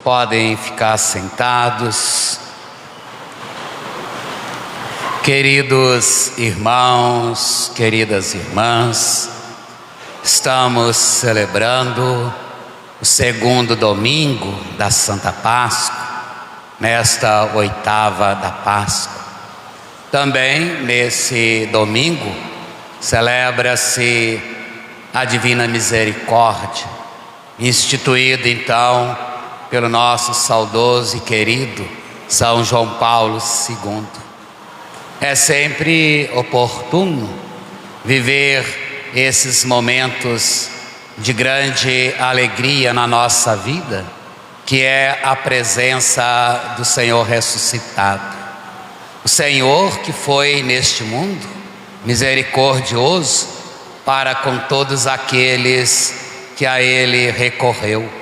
Podem ficar sentados. Queridos irmãos, queridas irmãs, estamos celebrando o segundo domingo da Santa Páscoa, nesta oitava da Páscoa. Também nesse domingo celebra-se a Divina Misericórdia, instituída então pelo nosso saudoso e querido São João Paulo II. É sempre oportuno viver esses momentos de grande alegria na nossa vida, que é a presença do Senhor ressuscitado. O Senhor que foi neste mundo misericordioso para com todos aqueles que a Ele recorreu.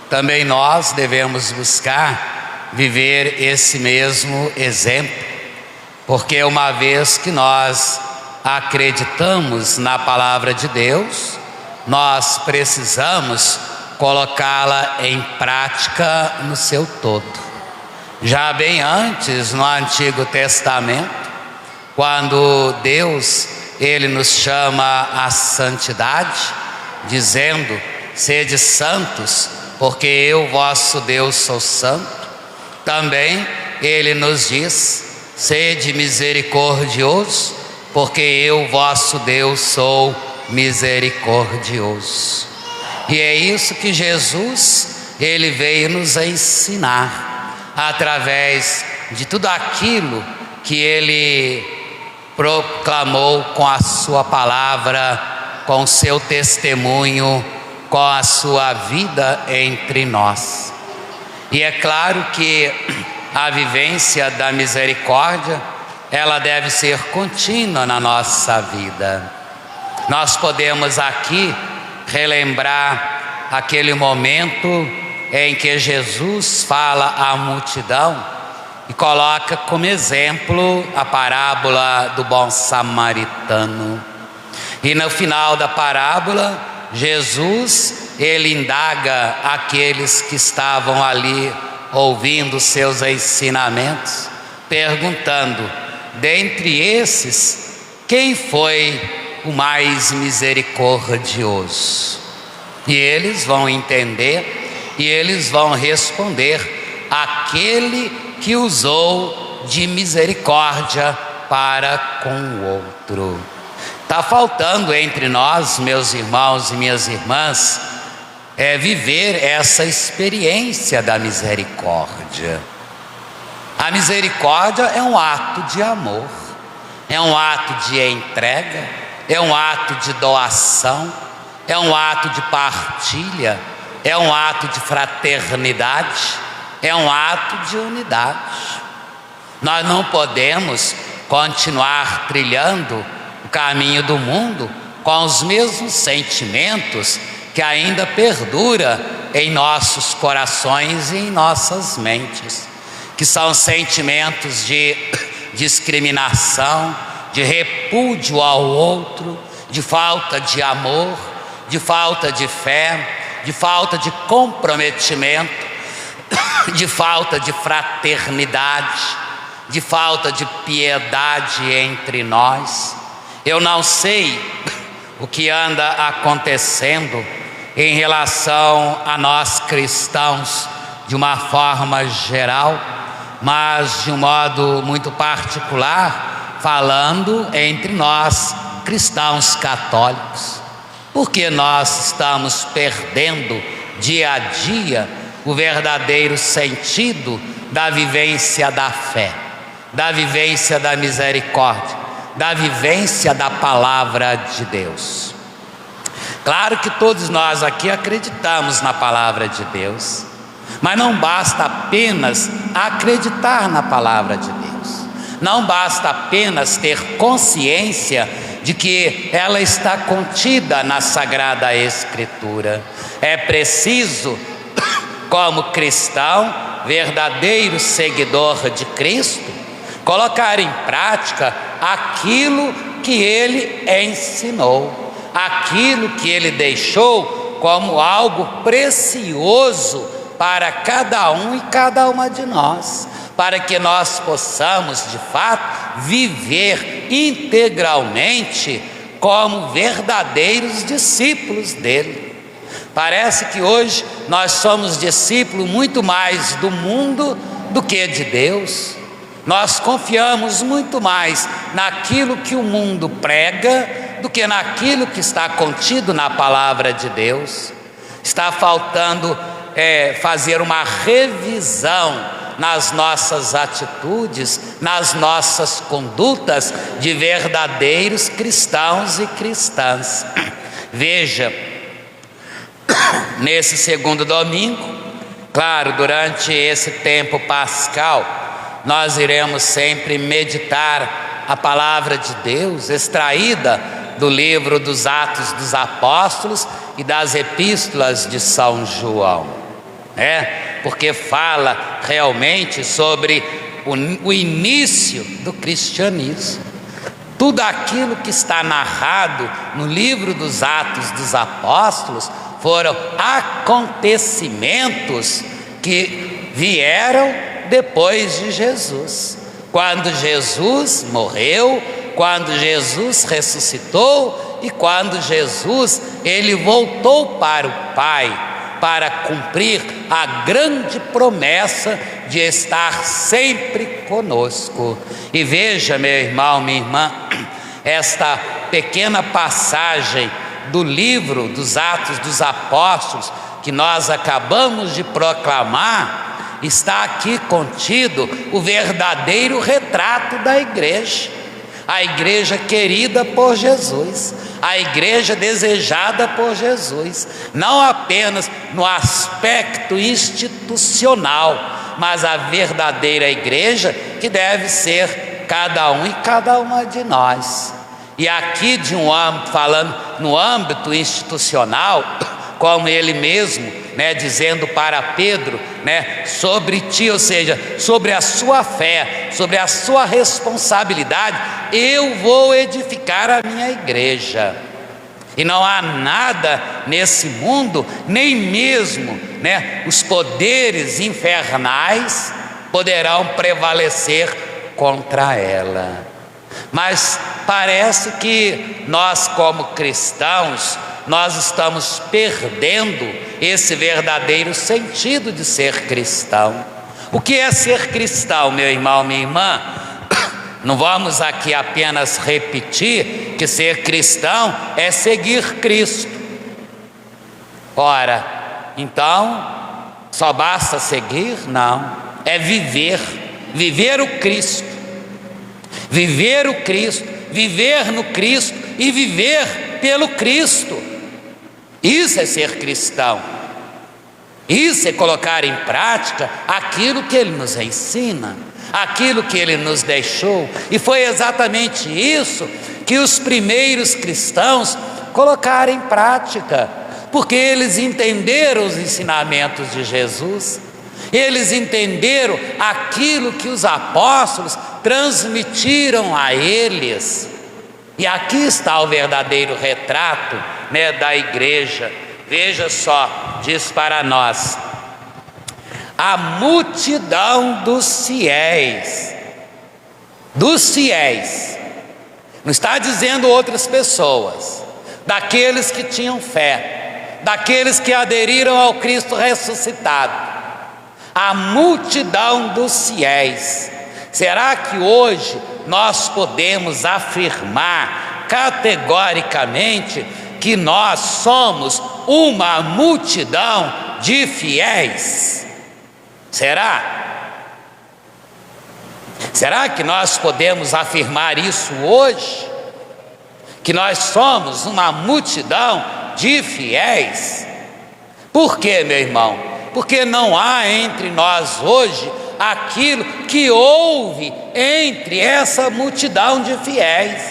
Também nós devemos buscar viver esse mesmo exemplo, porque uma vez que nós acreditamos na palavra de Deus, nós precisamos colocá-la em prática no seu todo. Já bem antes, no Antigo Testamento, quando Deus, Ele nos chama à santidade, dizendo: sede santos, porque eu, vosso Deus, sou santo. Também Ele nos diz: sede misericordioso, porque eu, vosso Deus, sou misericordioso. E é isso que Jesus, Ele veio nos ensinar, através de tudo aquilo que Ele proclamou com a sua palavra, com o seu testemunho, com a sua vida entre nós. E é claro que a vivência da misericórdia, ela deve ser contínua na nossa vida. Nós podemos aqui relembrar aquele momento em que Jesus fala à multidão e coloca como exemplo a parábola do bom samaritano. E no final da parábola, Jesus, Ele indaga aqueles que estavam ali ouvindo seus ensinamentos, perguntando: dentre esses, quem foi o mais misericordioso? E eles vão entender e eles vão responder: aquele que usou de misericórdia para com o outro. Está faltando entre nós, meus irmãos e minhas irmãs, viver essa experiência da misericórdia. A misericórdia é um ato de amor, é um ato de entrega, é um ato de doação, é um ato de partilha, é um ato de fraternidade, é um ato de unidade. Nós não podemos continuar trilhando o caminho do mundo com os mesmos sentimentos que ainda perdura em nossos corações e em nossas mentes, que são sentimentos de discriminação, de repúdio ao outro, de falta de amor, de falta de fé, de falta de comprometimento, de falta de fraternidade, de falta de piedade entre nós. Eu não sei o que anda acontecendo em relação a nós cristãos de uma forma geral, mas de um modo muito particular, falando entre nós cristãos católicos, porque nós estamos perdendo dia a dia o verdadeiro sentido da vivência da fé, da vivência da misericórdia, da vivência da palavra de Deus. Claro que todos nós aqui acreditamos na palavra de Deus, mas não basta apenas acreditar na palavra de Deus, não basta apenas ter consciência de que ela está contida na Sagrada Escritura. É preciso, como cristão, verdadeiro seguidor de Cristo, colocar em prática aquilo que Ele ensinou, aquilo que Ele deixou como algo precioso para cada um e cada uma de nós, para que nós possamos, de fato, viver integralmente como verdadeiros discípulos dele. Parece que hoje nós somos discípulos muito mais do mundo do que de Deus. Nós confiamos muito mais naquilo que o mundo prega do que naquilo que está contido na palavra de Deus. Está faltando fazer uma revisão nas nossas atitudes, nas nossas condutas de verdadeiros cristãos e cristãs. Veja, nesse segundo domingo, claro, durante esse tempo pascal, nós iremos sempre meditar a palavra de Deus, extraída do livro dos Atos dos Apóstolos e das epístolas de São João, porque fala realmente sobre o início do cristianismo. Tudo aquilo que está narrado no livro dos Atos dos Apóstolos foram acontecimentos que vieram depois de Jesus. Quando Jesus morreu, quando Jesus ressuscitou e quando Jesus ele voltou para o Pai para cumprir a grande promessa de estar sempre conosco. E veja, meu irmão, minha irmã, esta pequena passagem do livro dos Atos dos Apóstolos que nós acabamos de proclamar, está aqui contido o verdadeiro retrato da igreja. A igreja querida por Jesus, a igreja desejada por Jesus, não apenas no aspecto institucional, mas a verdadeira igreja que deve ser cada um e cada uma de nós. E aqui falando no âmbito institucional, como ele mesmo, dizendo para Pedro, sobre ti, ou seja, sobre a sua fé, sobre a sua responsabilidade, eu vou edificar a minha igreja. E não há nada nesse mundo, nem mesmo os poderes infernais poderão prevalecer contra ela. Mas parece que nós, como cristãos, nós estamos perdendo esse verdadeiro sentido de ser cristão. O que é ser cristão, meu irmão, minha irmã? Não vamos aqui apenas repetir que ser cristão é seguir Cristo. Ora, então, só basta seguir? Não, é viver o Cristo. Viver o Cristo, viver no Cristo e viver pelo Cristo. Isso é ser cristão. Isso é colocar em prática aquilo que Ele nos ensina, aquilo que Ele nos deixou. E foi exatamente isso que os primeiros cristãos colocaram em prática, porque eles entenderam os ensinamentos de Jesus. Eles entenderam aquilo que os apóstolos transmitiram a eles. E aqui está o verdadeiro retrato da igreja. Veja só, diz para nós: a multidão dos fiéis, não está dizendo outras pessoas, daqueles que tinham fé, daqueles que aderiram ao Cristo ressuscitado. A multidão dos fiéis. Será que hoje nós podemos afirmar categoricamente que nós somos uma multidão de fiéis? Será? Será que nós podemos afirmar isso hoje? Que nós somos uma multidão de fiéis? Por quê, meu irmão? Porque não há entre nós hoje aquilo que houve entre essa multidão de fiéis,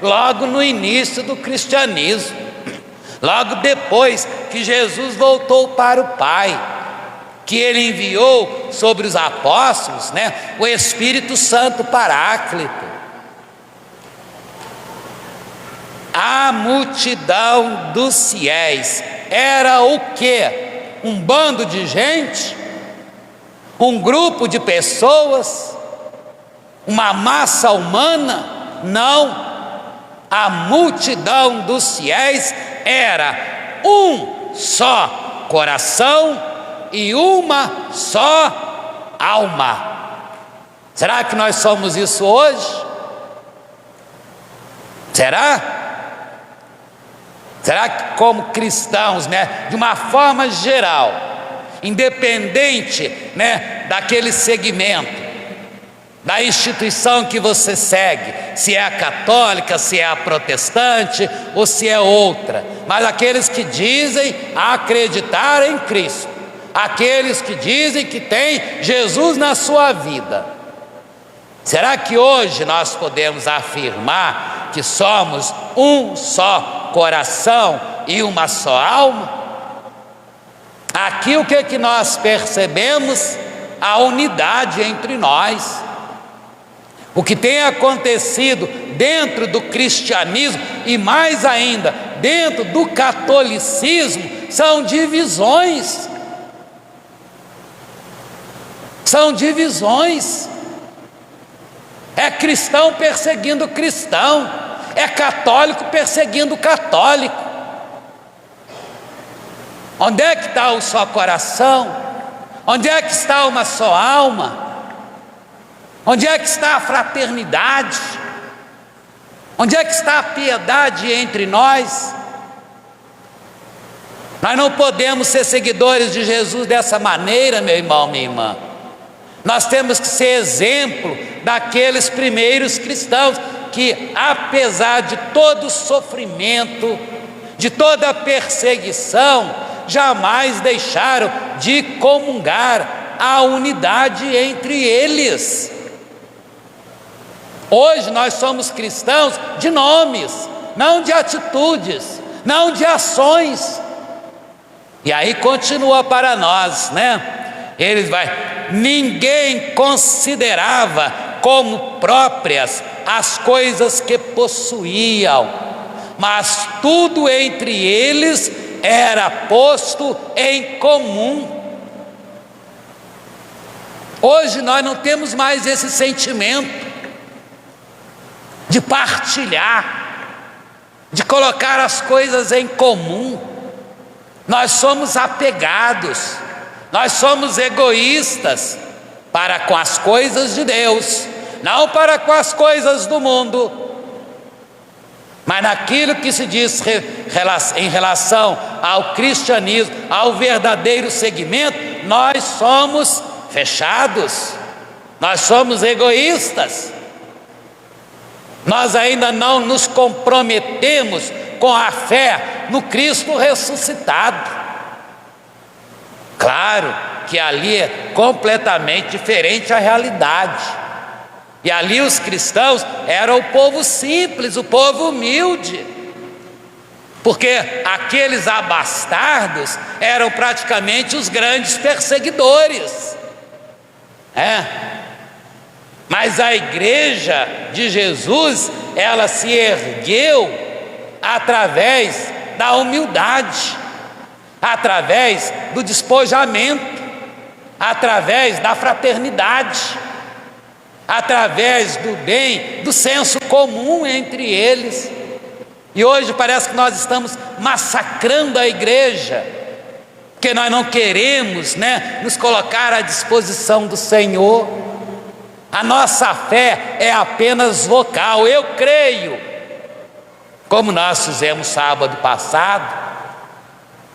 logo no início do cristianismo, logo depois que Jesus voltou para o Pai, que Ele enviou sobre os apóstolos, o Espírito Santo Paráclito. A multidão dos fiéis era o quê? um bando de gente, um grupo de pessoas, uma massa humana. Não, a multidão dos fiéis era um só coração e uma só alma. Será que nós somos isso hoje? Será? Será que, como cristãos, de uma forma geral, independente, daquele segmento, da instituição que você segue, se é a católica, se é a protestante ou se é outra, mas aqueles que dizem acreditar em Cristo, aqueles que dizem que tem Jesus na sua vida, será que hoje nós podemos afirmar que somos um só coração e uma só alma? Aqui o que nós percebemos? A unidade entre nós. O que tem acontecido dentro do cristianismo e mais ainda dentro do catolicismo são divisões. São divisões. É cristão perseguindo cristão, é católico perseguindo católico. Onde é que está o só coração? Onde é que está uma só alma? Onde é que está a fraternidade? Onde é que está a piedade entre nós? Nós não podemos ser seguidores de Jesus dessa maneira, meu irmão, minha irmã. Nós temos que ser exemplo daqueles primeiros cristãos que, apesar de todo o sofrimento, de toda a perseguição, jamais deixaram de comungar a unidade entre eles. Hoje nós somos cristãos de nomes, não de atitudes, não de ações. E aí continua para nós, ninguém considerava como próprias as coisas que possuíam, mas tudo entre eles era posto em comum. Hoje nós não temos mais esse sentimento de partilhar, de colocar as coisas em comum. Nós somos apegados, nós somos egoístas para com as coisas de Deus, não para com as coisas do mundo. Mas naquilo que se diz em relação ao cristianismo, ao verdadeiro segmento, nós somos fechados, nós somos egoístas. Nós ainda não nos comprometemos com a fé no Cristo ressuscitado. Claro que ali é completamente diferente a realidade. E ali os cristãos eram o povo simples, o povo humilde. Porque aqueles abastardos eram praticamente os grandes perseguidores. Mas a igreja de Jesus, ela se ergueu através da humildade, através do despojamento, através da fraternidade, através do bem, do senso comum entre eles. E hoje parece que nós estamos massacrando a igreja, porque nós não queremos, nos colocar à disposição do Senhor. A nossa fé é apenas vocal. Eu creio, como nós fizemos sábado passado,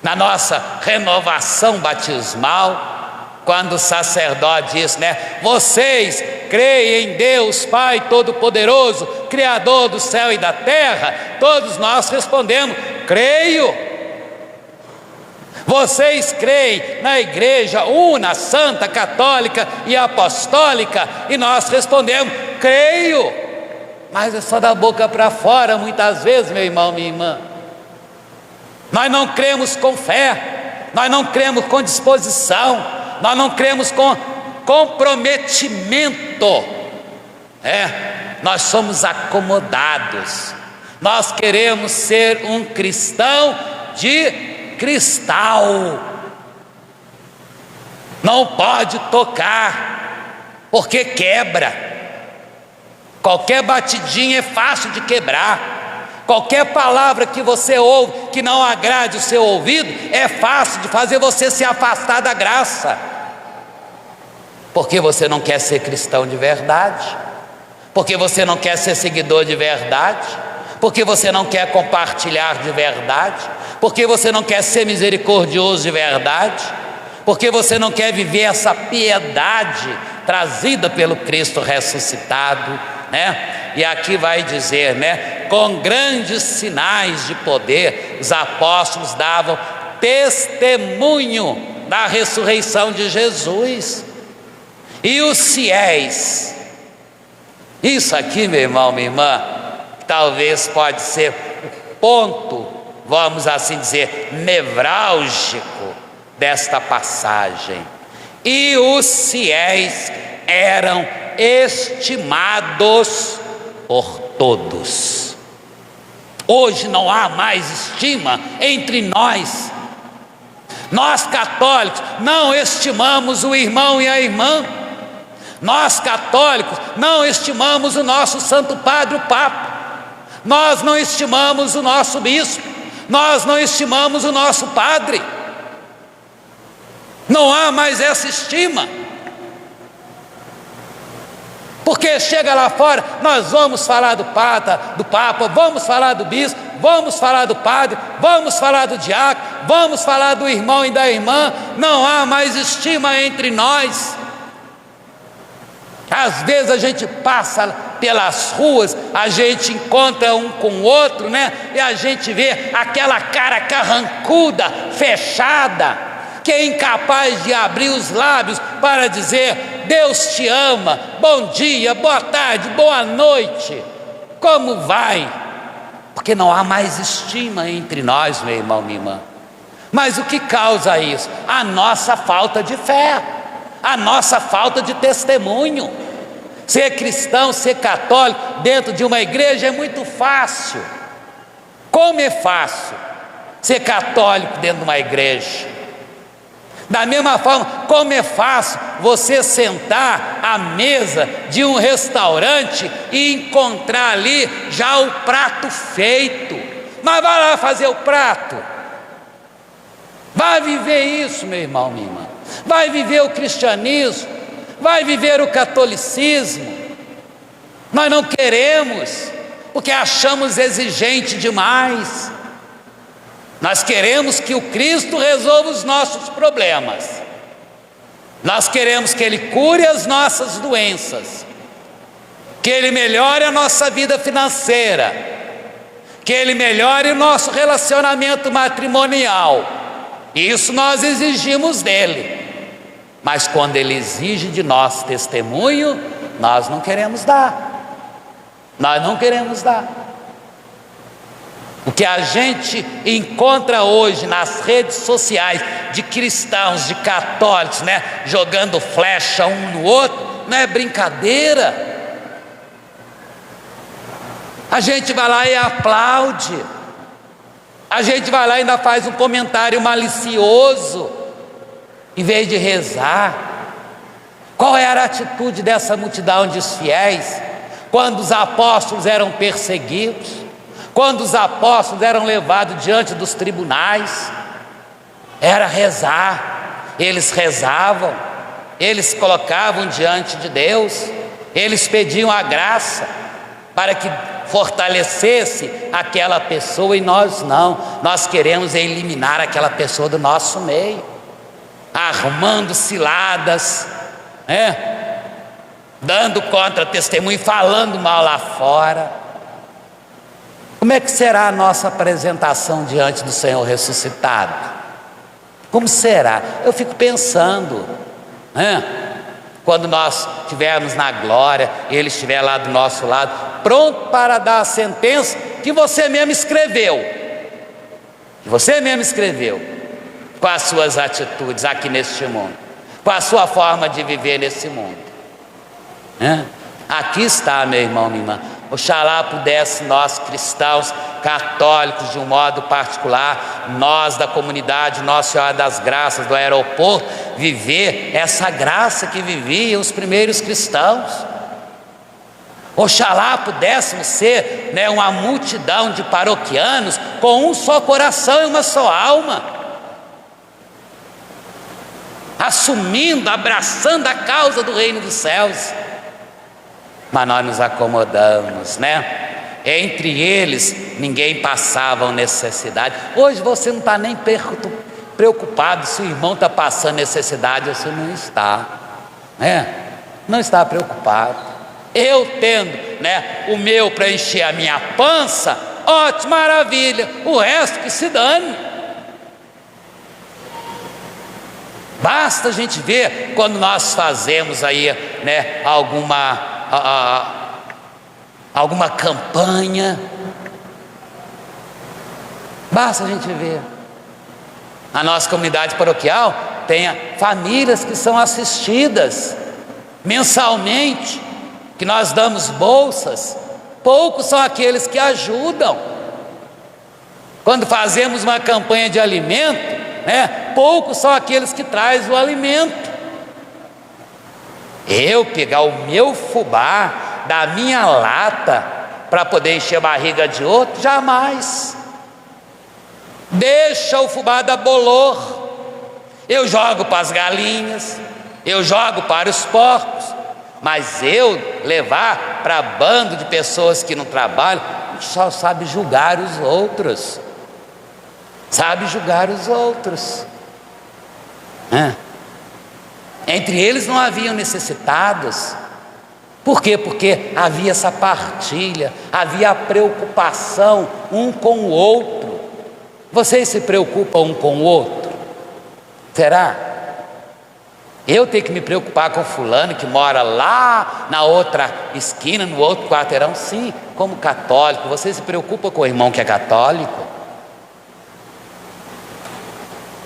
na nossa renovação batismal, quando o sacerdote disse, vocês creem em Deus Pai Todo-Poderoso, Criador do céu e da terra? Todos nós respondemos, creio. Vocês creem na igreja una, santa, católica e apostólica? E nós respondemos, creio. Mas é só da boca para fora muitas vezes, meu irmão, minha irmã. Nós não cremos com fé, nós não cremos com disposição, nós não cremos com comprometimento. Nós somos acomodados. Nós queremos ser um cristão de cristal. Não pode tocar, porque quebra. Qualquer batidinha é fácil de quebrar. Qualquer palavra que você ouve que não agrade o seu ouvido é fácil de fazer você se afastar da graça, porque você não quer ser cristão de verdade, porque você não quer ser seguidor de verdade, porque você não quer compartilhar de verdade, porque você não quer ser misericordioso de verdade, porque você não quer viver essa piedade trazida pelo Cristo ressuscitado, né? E aqui vai dizer, né? Com grandes sinais de poder, os apóstolos davam testemunho da ressurreição de Jesus. E os fiéis, isso aqui, meu irmão, minha irmã, talvez pode ser o ponto, vamos assim dizer, nevrálgico desta passagem. E os fiéis eram estimados por todos. Hoje não há mais estima entre nós. Nós católicos não estimamos o irmão e a irmã. Nós católicos não estimamos o nosso Santo Padre, o Papa. Nós não estimamos o nosso bispo. Nós não estimamos o nosso padre. Não há mais essa estima. Porque chega lá fora, nós vamos falar do Papa, vamos falar do bispo, vamos falar do padre, vamos falar do diácono, vamos falar do irmão e da irmã. Não há mais estima entre nós. Às vezes a gente passa pelas ruas, a gente encontra um com o outro, né? E a gente vê aquela cara carrancuda, fechada, que é incapaz de abrir os lábios para dizer: Deus te ama, bom dia, boa tarde, boa noite, como vai? Porque não há mais estima entre nós, meu irmão, minha irmã. Mas o que causa isso? A nossa falta de fé, a nossa falta de testemunho. Ser cristão, ser católico dentro de uma igreja é muito fácil. Como é fácil ser católico dentro de uma igreja? Da mesma forma, como é fácil você sentar à mesa de um restaurante e encontrar ali já o prato feito. Mas vai lá fazer o prato. Vai viver isso, meu irmão, minha irmã. Vai viver o cristianismo. Vai viver o catolicismo. Nós não queremos, porque achamos exigente demais. Nós queremos que o Cristo resolva os nossos problemas. Nós queremos que Ele cure as nossas doenças, que Ele melhore a nossa vida financeira, que Ele melhore o nosso relacionamento matrimonial. Isso nós exigimos dEle. Mas quando Ele exige de nós testemunho, nós não queremos dar. Nós não queremos dar. O que a gente encontra hoje nas redes sociais de cristãos, de católicos, né, jogando flecha um no outro, não é brincadeira. A gente vai lá e aplaude. A gente vai lá e ainda faz um comentário malicioso, em vez de rezar. Qual era a atitude dessa multidão de fiéis quando os apóstolos eram perseguidos, quando os apóstolos eram levados diante dos tribunais? Era rezar. Eles rezavam, eles colocavam diante de Deus, eles pediam a graça para que fortalecesse aquela pessoa. E nós não, nós queremos eliminar aquela pessoa do nosso meio, armando ciladas, dando contra-testemunho, falando mal lá fora. Como é que será a nossa apresentação diante do Senhor ressuscitado? Como será? Eu fico pensando, quando nós estivermos na glória, Ele estiver lá do nosso lado, pronto para dar a sentença que você mesmo escreveu, com as suas atitudes aqui neste mundo, com a sua forma de viver nesse mundo. Aqui está, meu irmão, minha irmã, Oxalá pudesse nós cristãos, católicos de um modo particular, nós da comunidade Nossa Senhora das Graças do aeroporto, viver essa graça que viviam os primeiros cristãos. Oxalá pudéssemos ser, uma multidão de paroquianos com um só coração e uma só alma, assumindo, abraçando a causa do reino dos céus. Mas nós nos acomodamos, Entre eles ninguém passava necessidade. Hoje você não está nem preocupado se o irmão está passando necessidade ou se não está, não está preocupado. Eu tendo, o meu para encher a minha pança, ótimo, maravilha, o resto que se dane. Basta a gente ver quando nós fazemos aí, alguma campanha, basta a gente ver. A nossa comunidade paroquial tem famílias que são assistidas mensalmente, que nós damos bolsas. Poucos são aqueles que ajudam. Quando fazemos uma campanha de alimento, poucos são aqueles que trazem o alimento. Eu pegar o meu fubá da minha lata para poder encher a barriga de outro, jamais. Deixa o fubá da bolor. Eu jogo para as galinhas, eu jogo para os porcos, mas eu levar para bando de pessoas que não trabalham, só sabe julgar os outros. Sabe julgar os outros. Entre eles não haviam necessitados. Por quê? Porque havia essa partilha, havia a preocupação um com o outro. Vocês se preocupam um com o outro? Será? Eu tenho que me preocupar com fulano que mora lá na outra esquina, no outro quarteirão? Sim, como católico. Você se preocupa com o irmão que é católico?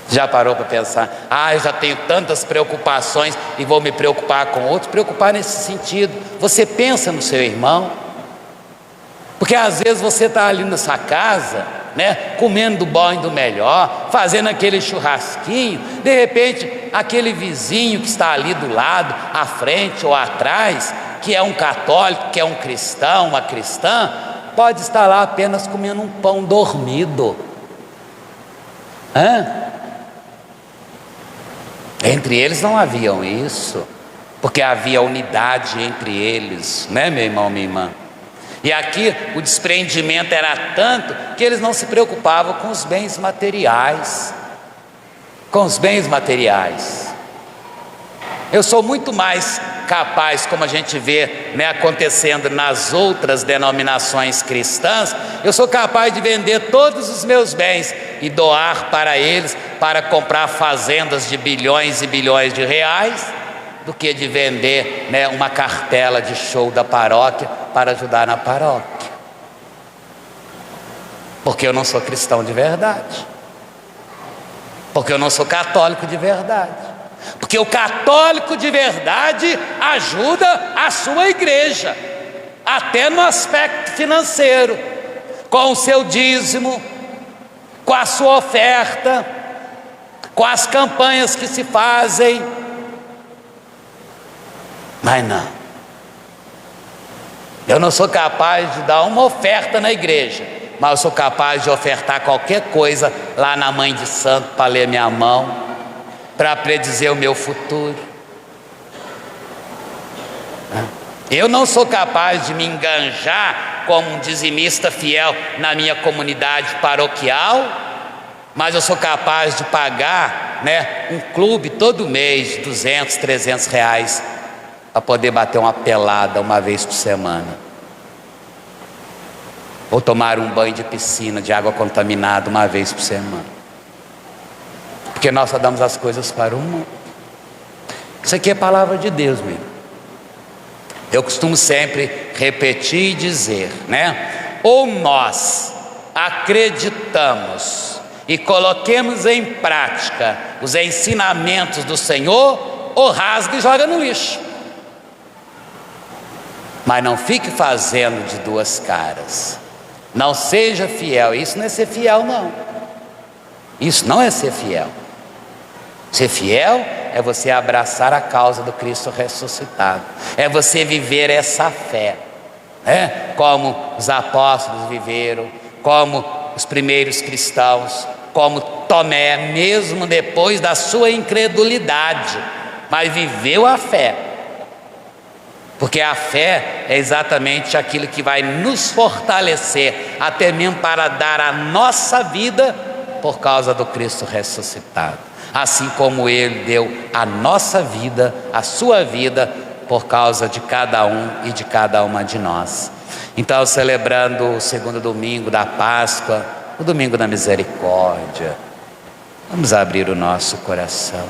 Já parou para pensar? Eu já tenho tantas preocupações e vou me preocupar com outros. Preocupar nesse sentido, você pensa no seu irmão, porque às vezes você está ali na sua casa, comendo do bom e do melhor, fazendo aquele churrasquinho, de repente aquele vizinho que está ali do lado, à frente ou atrás, que é um católico, que é um cristão, uma cristã, pode estar lá apenas comendo um pão dormido. Entre eles não haviam isso, porque havia unidade entre eles, meu irmão, minha irmã. E aqui o desprendimento era tanto que eles não se preocupavam com os bens materiais. Com os bens materiais. Eu sou muito mais capaz, como a gente vê acontecendo nas outras denominações cristãs, eu sou capaz de vender todos os meus bens e doar para eles, para comprar fazendas de bilhões e bilhões de reais, do que de vender uma cartela de show da paróquia para ajudar na paróquia. Porque eu não sou cristão de verdade, porque eu não sou católico de verdade. Porque o católico de verdade ajuda a sua igreja, até no aspecto financeiro, com o seu dízimo, com a sua oferta, com as campanhas que se fazem. Mas não, eu não sou capaz de dar uma oferta na igreja, mas eu sou capaz de ofertar qualquer coisa lá na Mãe de Santo para ler minha mão, para predizer o meu futuro. Eu não sou capaz de me enganjar como um dizimista fiel na minha comunidade paroquial, mas eu sou capaz de pagar um clube todo mês, 200, 300 reais, para poder bater uma pelada uma vez por semana, ou tomar um banho de piscina de água contaminada uma vez por semana. Porque nós só damos as coisas para o mundo. Isso aqui é palavra de Deus, meu. Eu costumo sempre repetir e dizer, ou nós acreditamos e coloquemos em prática os ensinamentos do Senhor, ou rasga e joga no lixo. Mas não fique fazendo de duas caras. Não seja fiel. Isso não é ser fiel, não. Isso não é ser fiel. Ser fiel é você abraçar a causa do Cristo ressuscitado. É você viver essa fé, né? Como os apóstolos viveram, como os primeiros cristãos, como Tomé, mesmo depois da sua incredulidade, mas viveu a fé. Porque a fé é exatamente aquilo que vai nos fortalecer, até mesmo para dar a nossa vida por causa do Cristo ressuscitado. Assim como Ele deu a nossa vida, a sua vida, por causa de cada um e de cada uma de nós. Então, celebrando o segundo domingo da Páscoa, o domingo da misericórdia, vamos abrir o nosso coração.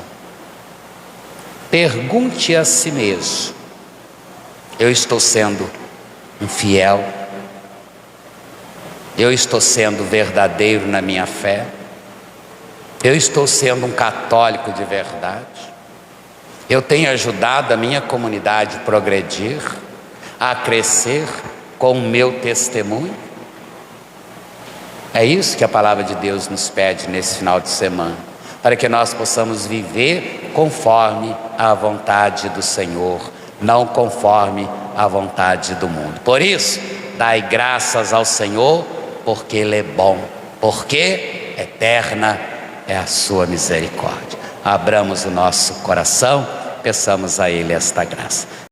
Pergunte a si mesmo: eu estou sendo um fiel? Eu estou sendo verdadeiro na minha fé? Eu estou sendo um católico de verdade? Eu tenho ajudado a minha comunidade a progredir, a crescer com o meu testemunho? É isso que a palavra de Deus nos pede nesse final de semana, para que nós possamos viver conforme a vontade do Senhor, não conforme a vontade do mundo. Por isso, dai graças ao Senhor, porque Ele é bom, porque eterna é a sua misericórdia. Abramos o nosso coração, peçamos a Ele esta graça.